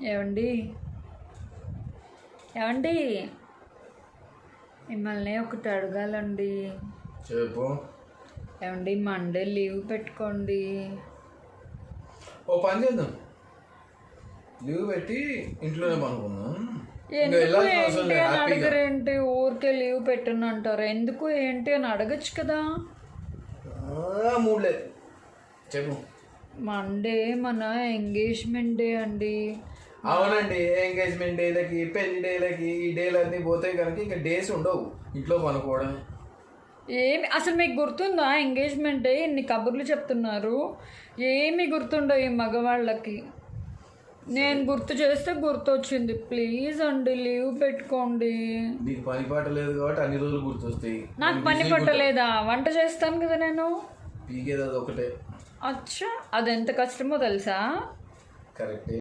ఏమండి ఏమండి మిమ్మల్ని ఒకటి అడగాలండి. చెప్పు. ఏమండి మండే లీవ్ పెట్టుకోండి. ఓ పని చేద్దాం, లీవ్ పెట్టి ఇంట్లోనే పనుకుందాం. ఎందుకు ఏంటి అని అడగరేంటి? ఊరికే లీవ్ పెట్టను అంటారు. ఎందుకు ఏంటి అని అడగచ్చు కదా. మూడ్లేదు, చెప్పు. మండే మన ఎంగేజ్మెంట్ డే అండి. అవునండి, ఎంగేజ్మెంట్ డేలకి పెళ్లి డేలకి ఈ డేలన్నీ పోతే కనుక ఇంకా డేస్ ఉండవు ఇంట్లో పనుకోవడం. ఏమి అసలు మీకు గుర్తుందా ఎంగేజ్మెంట్ డే? ఇన్ని కబుర్లు చెప్తున్నారు, ఏమి గుర్తుండవు ఈ మగవాళ్ళకి. నేను గుర్తు చేస్తే గుర్తొచ్చింది. ప్లీజ్ అండి లీవ్ పెట్టుకోండి. నీకు పని పాట లేదు కాబట్టి అన్ని రోజులు గుర్తొస్తాయి. నాకు పని పట్టలేదా? వంట చేస్తాను కదా నేను. పీకేది అది ఒకటే. అచ్చా, అది ఎంత కష్టమో తెలుసా? కరెక్టే.